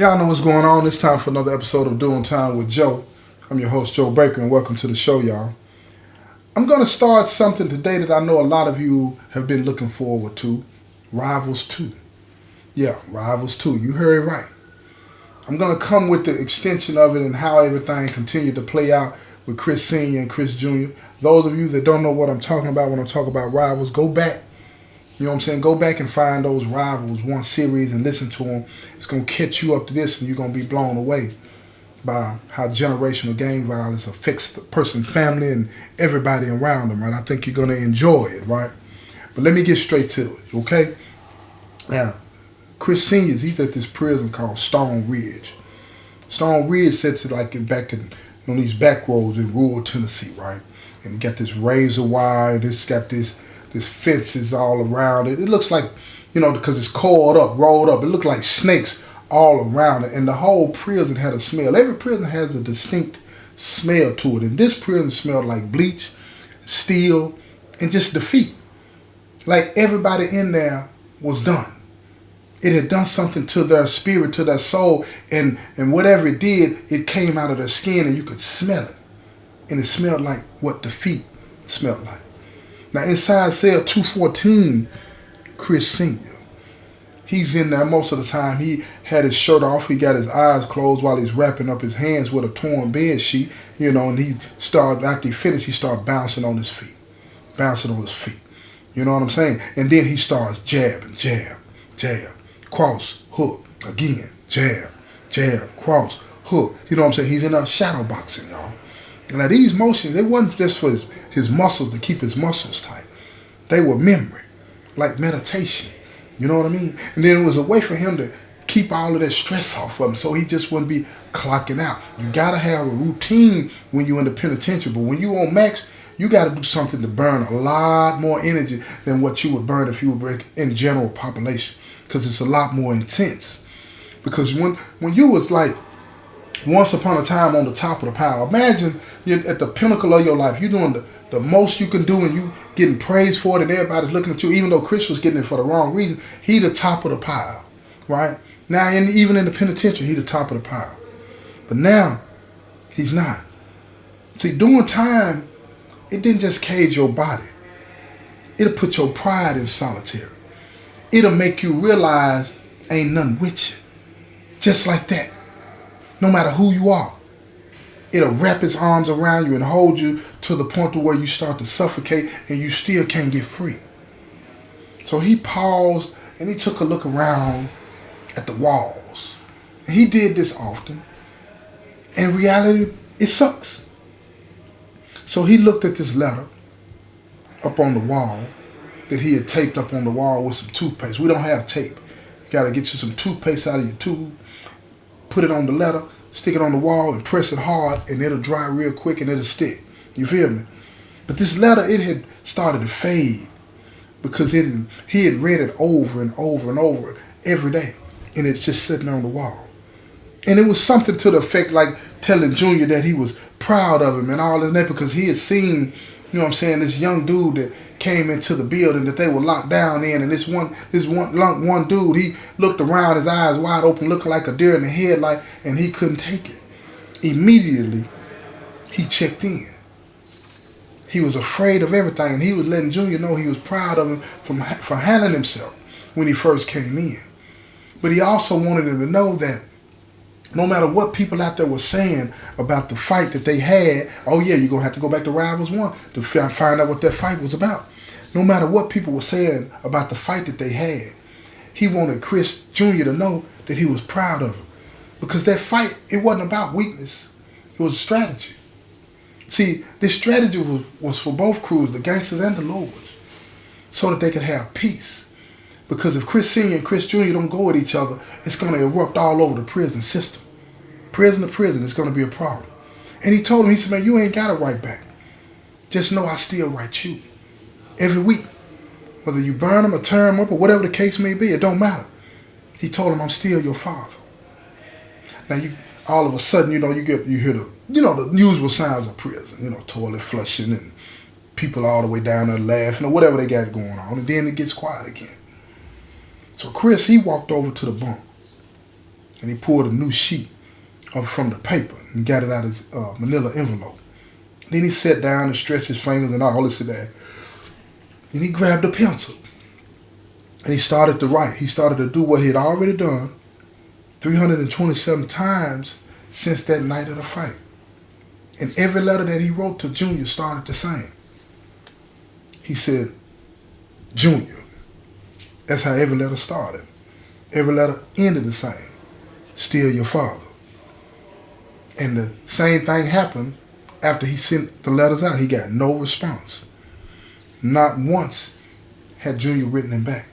Y'all know what's going on. It's time for another episode of Doing Time with Joe. I'm your host, Joe Baker, and welcome to the show, y'all. I'm going to start something today that I know a lot of you have been looking forward to. Rivals 2. Yeah, Rivals 2. You heard right. I'm going to come with the extension of it and how everything continued to play out with Chris Sr. and Chris Jr. Those of you that don't know what I'm talking about when I talk about Rivals, go back. You know what I'm saying? Go back and find those Rivals 1 series and listen to them. It's going to catch you up to this and you're going to be blown away by how generational gang violence affects the person's family and everybody around them, right? I think you're going to enjoy it, right? But let me get straight to it, okay? Now, Chris Sr., he's at this prison called Stone Ridge. Stone Ridge sits back in on these back roads in rural Tennessee, right? And you got this razor wire, this got this fences all around it. It looks like, because it's coiled up, rolled up. It looked like snakes all around it. And the whole prison had a smell. Every prison has a distinct smell to it. And this prison smelled like bleach, steel, and just defeat. Like everybody in there was done. It had done something to their spirit, to their soul. And whatever it did, it came out of their skin and you could smell it. And it smelled like what defeat smelled like. Now, inside cell 214, Chris Sr., he's in there most of the time. He had his shirt off. He got his eyes closed while he's wrapping up his hands with a torn bed sheet, and after he finished, he started bouncing on his feet. You know what I'm saying? And then he starts jabbing, jab, cross, hook, again, jab, cross, hook. You know what I'm saying? He's in there shadow boxing, y'all. Now, these motions, they wasn't just for his muscles, to keep his muscles tight. They were memory, like meditation. You know what I mean? And then it was a way for him to keep all of that stress off of him so he just wouldn't be clocking out. You got to have a routine when you're in the penitentiary. But when you on max, you got to do something to burn a lot more energy than what you would burn if you were in general population. Because it's a lot more intense. Because when you was like, once upon a time on the top of the pile. Imagine you're at the pinnacle of your life. You're doing the most you can do and you getting praised for it and everybody's looking at you. Even though Chris was getting it for the wrong reason, he the top of the pile, right? Now, even in the penitentiary, he the top of the pile. But now, he's not. See, doing time, it didn't just cage your body. It'll put your pride in solitary. It'll make you realize ain't nothing with you. Just like that. No matter who you are, it'll wrap its arms around you and hold you to the point to where you start to suffocate and you still can't get free. So he paused and he took a look around at the walls. And he did this often. In reality, it sucks. So he looked at this letter up on the wall that he had taped up on the wall with some toothpaste. We don't have tape. You got to get you some toothpaste out of your tube. Put it on the letter, stick it on the wall, and press it hard, and it'll dry real quick, and it'll stick. You feel me? But this letter, it had started to fade because he had read it over and over and over every day, and it's just sitting on the wall. And it was something to the effect like telling Junior that he was proud of him and all of that because he had seen, this young dude that came into the building that they were locked down in, and this one dude, he looked around, his eyes wide open, looking like a deer in the headlight, and he couldn't take it. Immediately, he checked in. He was afraid of everything, and he was letting Junior know he was proud of him for handling himself when he first came in. But he also wanted him to know that no matter what people out there were saying about the fight that they had, oh yeah, you're going to have to go back to Rivals 1 to find out what that fight was about. No matter what people were saying about the fight that they had, he wanted Chris Jr. to know that he was proud of him. Because that fight, it wasn't about weakness. It was a strategy. See, this strategy was for both crews, the gangsters and the lowers, so that they could have peace. Because if Chris Sr. and Chris Jr. don't go at each other, it's going to erupt all over the prison system. Prison to prison, it's going to be a problem. And he told him, he said, man, you ain't got to write back. Just know I still write you. Every week. Whether you burn them or tear them up or whatever the case may be, it don't matter. He told him, I'm still your father. Now, all of a sudden, you hear the usual sounds of prison. Toilet flushing and people all the way down there laughing or whatever they got going on. And then it gets quiet again. So Chris, he walked over to the bunk and he pulled a new sheet up from the paper and got it out of his manila envelope. Then he sat down and stretched his fingers and all this and that. And he grabbed a pencil and he started to write. He started to do what he had already done 327 times since that night of the fight. And every letter that he wrote to Junior started the same. He said, Junior. That's how every letter started. Every letter ended the same. Still your father. And the same thing happened after he sent the letters out. He got no response. Not once had Junior written him back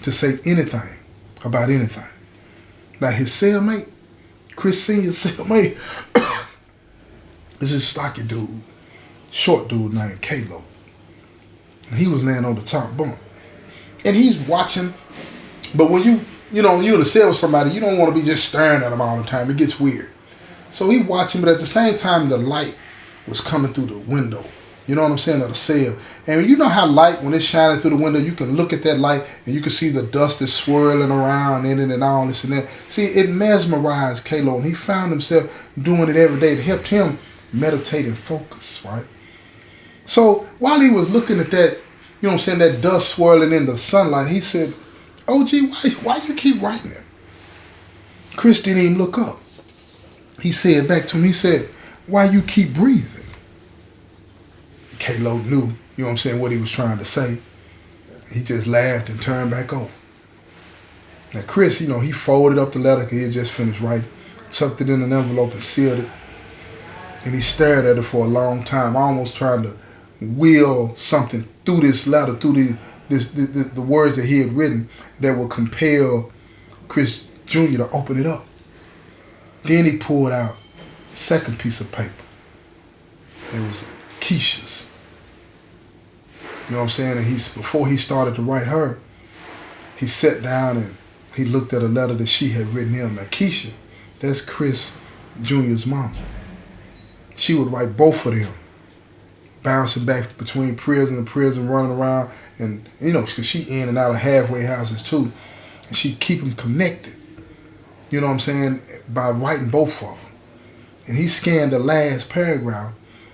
to say anything about anything. Now his cellmate, Chris Sr.'s cellmate, is this stocky dude, short dude named Kalo. And he was laying on the top bunk. And he's watching, but when you're in a cell with somebody, you don't want to be just staring at them all the time. It gets weird. So he watching, but at the same time, the light was coming through the window. You know what I'm saying, of the cell. And you know how light, when it's shining through the window, you can look at that light and you can see the dust is swirling around in it and all this and that. See, it mesmerized Kalo, and he found himself doing it every day. It helped him meditate and focus, right? So while he was looking at that, you know what I'm saying, that dust swirling in the sunlight, he said, OG, why you keep writing it? Chris didn't even look up. He said back to him, he said, why you keep breathing? Kalo knew, you know what I'm saying, what he was trying to say. He just laughed and turned back over. Now Chris, he folded up the letter because he had just finished writing, tucked it in an envelope and sealed it. And he stared at it for a long time, almost trying to will something through this letter, through the words that he had written that would compel Chris Jr. to open it up. Then he pulled out a second piece of paper. It was Kesha's. You know what I'm saying? And before he started to write her, he sat down and he looked at a letter that she had written him. Now Kesha, that's Chris Jr.'s mama. She would write both of them, bouncing back between prison and prison, running around, and because she in and out of halfway houses too, and she'd keep them connected. You know what I'm saying? By writing both of them. And he scanned the last paragraph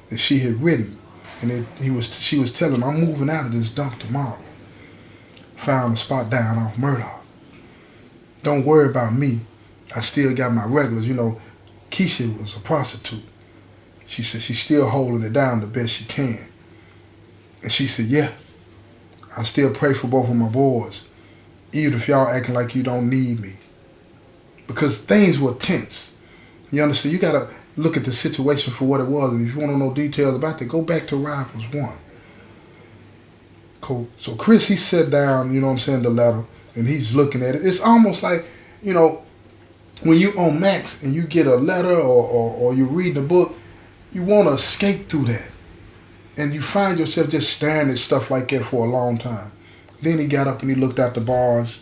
that she had written, and she was telling him, I'm moving out of this dump tomorrow. Found a spot down off Murdoch. Don't worry about me. I still got my regulars. Kesha was a prostitute. She said she's still holding it down the best she can. And she said, yeah, I still pray for both of my boys, even if y'all acting like you don't need me. Because things were tense. You understand? You got to look at the situation for what it was. And if you want to know details about it, go back to Rivals 1. Cool. So Chris, he sat down, the letter, and he's looking at it. It's almost like, when you on Max and you get a letter or you read the book, you want to escape through that. And you find yourself just staring at stuff like that for a long time. Then he got up and he looked out the bars.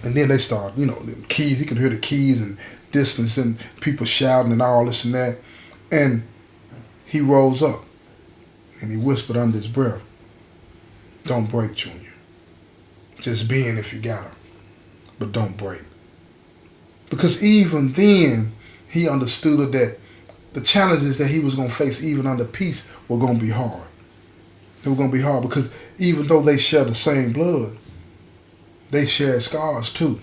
And then they start, the keys. He could hear the keys and distance and people shouting and all this and that. And he rose up and he whispered under his breath, don't break, Junior. Just be in if you got her. But don't break. Because even then, he understood that the challenges that he was going to face even under peace were going to be hard. They were going to be hard because even though they share the same blood, they shared scars too.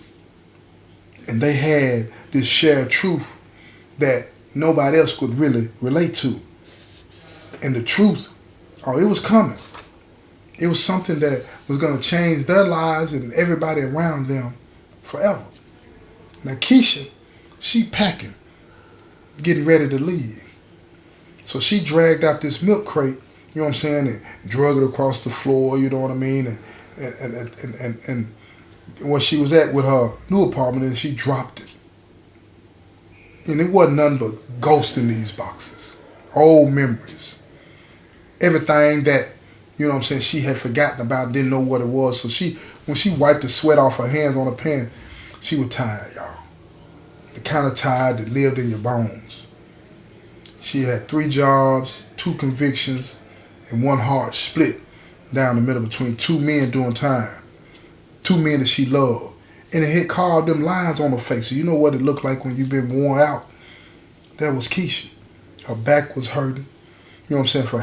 And they had this shared truth that nobody else could really relate to. And the truth, it was coming. It was something that was going to change their lives and everybody around them forever. Now Kesha, she packing, getting ready to leave. So she dragged out this milk crate, you know what I'm saying, and drug it across the floor, you know what I mean, and where she was at with her new apartment, and she dropped it. And it wasn't nothing but ghosts in these boxes. Old memories. Everything that, you know what I'm saying, she had forgotten about, didn't know what it was. So when she wiped the sweat off her hands on the pen, she was tired, y'all. The kind of tired that lived in your bones. She had 3 jobs, 2 convictions, and 1 heart split down the middle between 2 men doing time. 2 men that she loved. And it had carved them lines on her face. So you know what it looked like when you've been worn out? That was Kesha. Her back was hurting. You know what I'm saying? For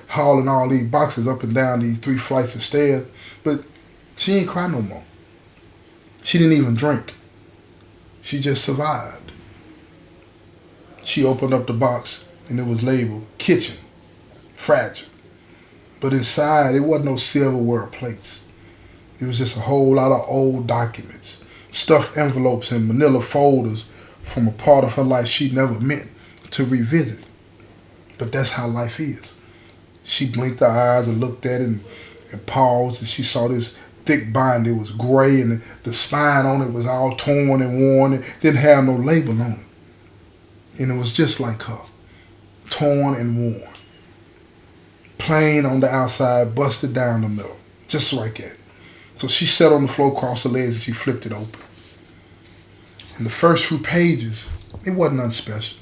hauling all these boxes up and down these 3 flights of stairs. But she ain't cry no more. She didn't even drink. She just survived. She opened up the box and it was labeled kitchen, fragile. But inside, it wasn't no silverware or plates. It was just a whole lot of old documents, stuffed envelopes and manila folders from a part of her life she never meant to revisit. But that's how life is. She blinked her eyes and looked at it and paused, and she saw this thick binder. It was gray, and the spine on it was all torn and worn. It didn't have no label on it. And it was just like her, torn and worn. Plain on the outside, busted down the middle, just like that. So she sat on the floor, crossed her legs, and she flipped it open. And the first few pages, it wasn't nothing special.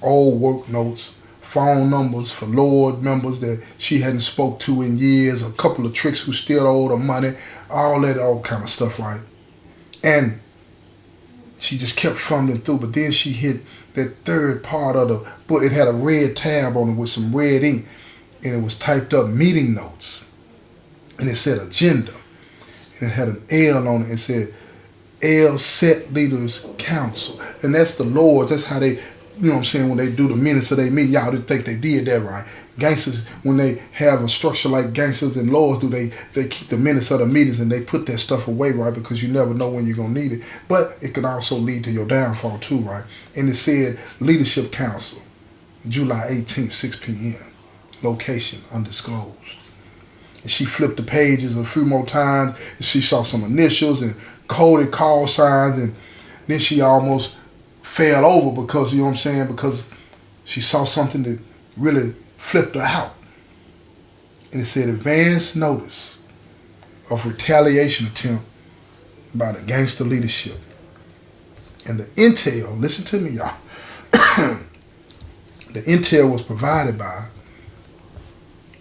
Old work notes, phone numbers for Lord members that she hadn't spoke to in years, a couple of tricks who still owed her money, all kind of stuff, right? And she just kept fumbling through, but then she hit that third part of the book. It had a red tab on it with some red ink, and it was typed up meeting notes. And it said agenda. And it had an L on it. It said L Set Leaders Council. And that's the Lord. That's how they, you know what I'm saying, when they do the minutes of their meeting. Y'all didn't think they did that right. Gangsters, when they have a structure like gangsters and lords do, they keep the minutes of the meetings and they put that stuff away, right? Because you never know when you're going to need it. But it can also lead to your downfall too, right? And it said Leadership Council, July 18th, 6 p.m. Location undisclosed. And she flipped the pages a few more times and she saw some initials and coded call signs, and then she almost fell over because, you know what I'm saying, because she saw something that really flipped her out. And it said advance notice of retaliation attempt by the gangster leadership. And the intel, listen to me, y'all. The intel was provided by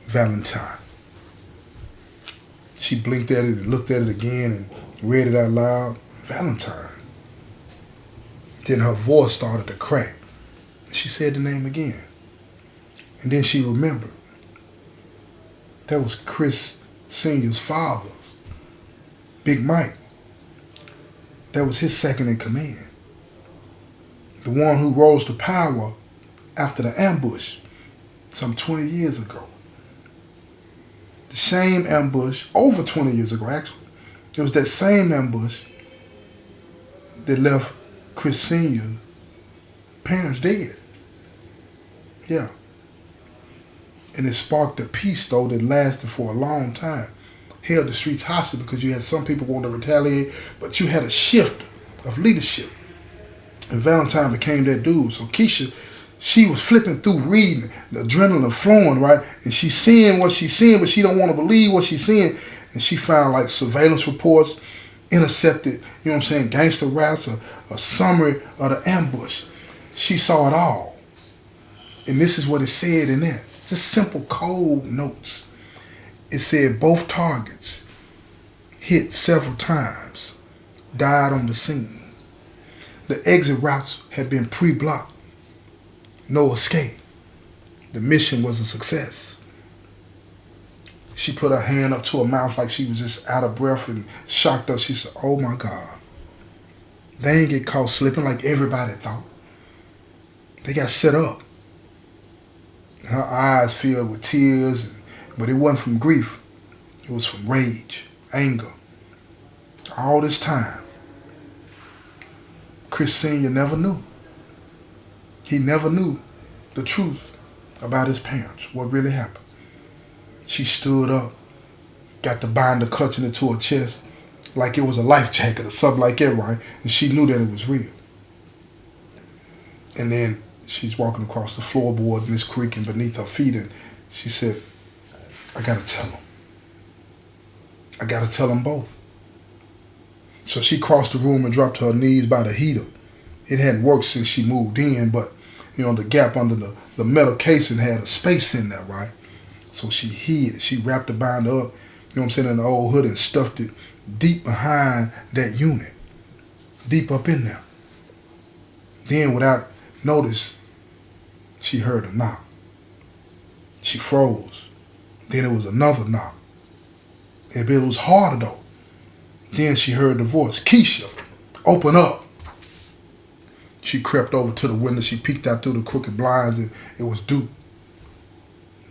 Valentine. She blinked at it and looked at it again and read it out loud. Valentine. Then her voice started to crack. She said the name again. And then she remembered. That was Chris Sr.'s father, Big Mike. That was his second in command. The one who rose to power after the ambush some 20 years ago. The same ambush, over 20 years ago actually. It was that same ambush that left Chris Sr.'s parents dead. Yeah. And it sparked a peace, though, that lasted for a long time. Held the streets hostage because you had some people wanting to retaliate, but you had a shift of leadership. And Valentine became that dude. So Kesha, she was flipping through reading, the adrenaline flowing, right? And she's seeing what she's seeing, but she don't want to believe what she's seeing. And she found like surveillance reports, intercepted, you know what I'm saying, gangster raps, a summary of the ambush. She saw it all. And this is what it said in there. Just simple code notes. It said both targets hit several times, died on the scene. The exit routes had been pre-blocked. No escape. The mission was a success. She put her hand up to her mouth like she was just out of breath and shocked us. She said, oh my God. They ain't get caught slipping like everybody thought. They got set up. Her eyes filled with tears, but it wasn't from grief. It was from rage, anger. All this time, Chris Sr. never knew. He never knew the truth about his parents, what really happened. She stood up, got the binder clutching it to her chest like it was a life jacket or something like that, right? And she knew that it was real. And then she's walking across the floorboard and it's creaking beneath her feet, and she said, I gotta tell them. I gotta tell them both. So she crossed the room and dropped to her knees by the heater. It hadn't worked since she moved in, but you know, the gap under the metal casing had a space in there, right? So she hid it. She wrapped the binder up, you know what I'm saying, in the old hood and stuffed it deep behind that unit. deep up in there. Then without notice, she heard a knock. She froze. Then it was another knock. It was harder though. Then she heard the voice, Kesha, open up. She crept over to the window. She peeked out through the crooked blinds. And it was Duke.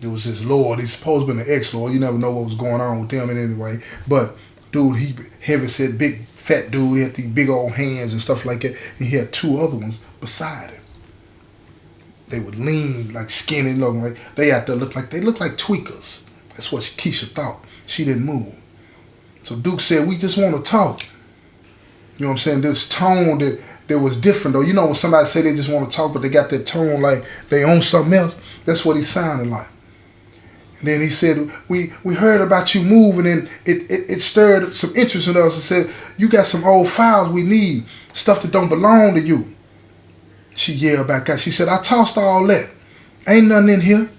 There was this Lord. He's supposed to be an ex-Lord. You never know what was going on with them in any way. But dude, he heavy set, big fat dude. He had these big old hands and stuff like that. And he had two other ones beside him. They would lean like skinny, looking like they out there look like tweakers. That's what Kesha thought. She didn't move. So Duke said, we just want to talk. You know what I'm saying? This tone that was different though. You know when somebody say they just want to talk, but they got that tone like they own something else? That's what he sounded like. And then he said, we heard about you moving, and it stirred some interest in us and said, you got some old files we need, stuff that don't belong to you. She yelled back out. She said, I tossed all that. Ain't nothing in here.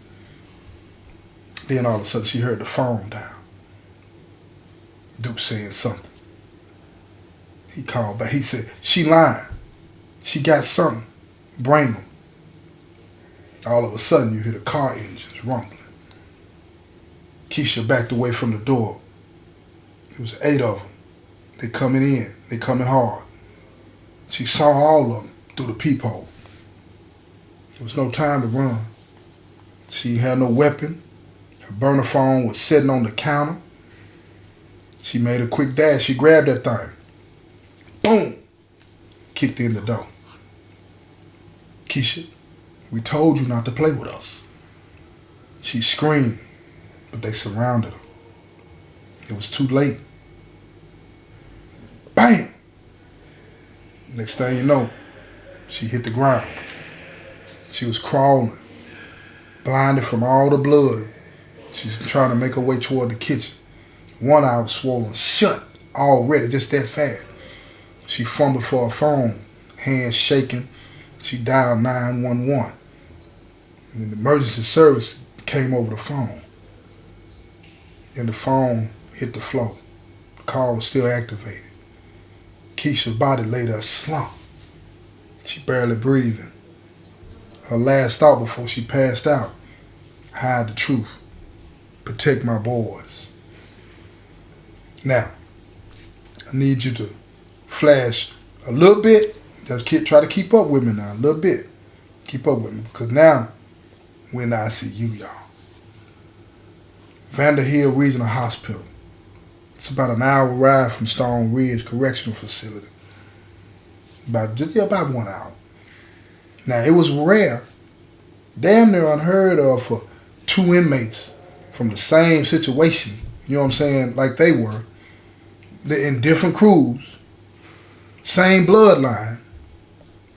Then all of a sudden she heard the phone dial. Duke saying something. He called back. He said, she lying. She got something. Bring them. All of a sudden you hear the car engines rumbling. Kesha backed away from the door. It was 8 of them. They coming in. They coming hard. She saw all of them through the peephole. There was no time to run. She had no weapon. Her burner phone was sitting on the counter. She made a quick dash. She grabbed that thing. Boom! Kicked in the door. Kesha, we told you not to play with us. She screamed, but they surrounded her. It was too late. Bam! Next thing you know, she hit the ground. She was crawling, blinded from all the blood. She's trying to make her way toward the kitchen. One eye was swollen shut already, just that fast. She fumbled for her phone, hands shaking. She dialed 911. And the emergency service came over the phone. And the phone hit the floor. The call was still activated. Kesha's body lay there slumped. She barely breathing. Her last thought before she passed out, hide the truth. Protect my boys. Now, I need you to flash a little bit. Just try to keep up with me now, a little bit. Keep up with me, because now we're in the ICU, y'all. Vanderhill Regional Hospital. It's about an hour ride from Stone Ridge Correctional Facility. About 1 hour. Now, it was rare, damn near unheard of for 2 inmates from the same situation, you know what I'm saying, like they were, in different crews, same bloodline,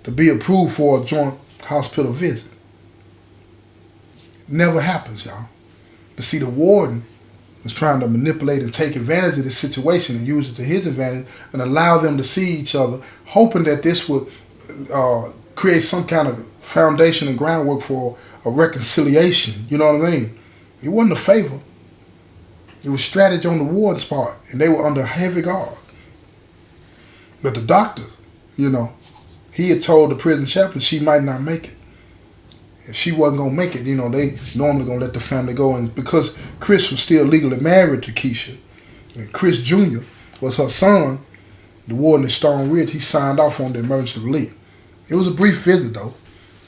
to be approved for a joint hospital visit. Never happens, y'all. But see, the warden was trying to manipulate and take advantage of this situation and use it to his advantage and allow them to see each other, hoping that this would create some kind of foundation and groundwork for a reconciliation. You know what I mean? It wasn't a favor. It was strategy on the warden's part, and they were under heavy guard. But the doctor, you know, he had told the prison chaplain she might not make it. If she wasn't going to make it, you know, they normally going to let the family go. And because Chris was still legally married to Kesha, and Chris Jr. was her son, the warden at Stone Ridge, he signed off on the emergency relief. It was a brief visit, though.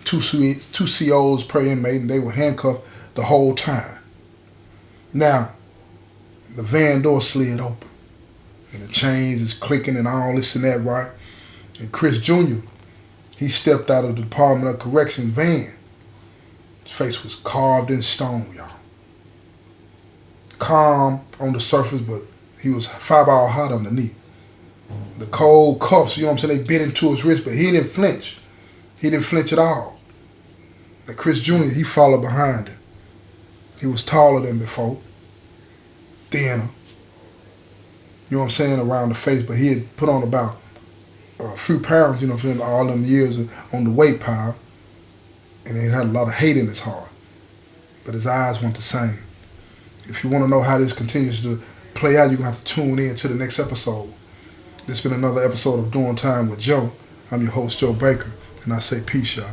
2 COs per inmate, and they were handcuffed the whole time. Now, the van door slid open, and the chains is clicking and all this and that, right? And Chris Jr., he stepped out of the Department of Correction van. His face was carved in stone, y'all. Calm on the surface, but he was fireball hot underneath. The cold cuffs, you know what I'm saying, they bit into his wrist, but he didn't flinch. He didn't flinch at all. And Chris Jr., he followed behind him. He was taller than before, thinner, you know what I'm saying, around the face, but he had put on about a few pounds, you know what I'm saying, all them years on the weight pile, and he had a lot of hate in his heart, but his eyes weren't the same. If you want to know how this continues to play out, you're going to have to tune in to the next episode. This has been another episode of Doing Time with Joe. I'm your host, Joe Baker, and I say peace, y'all.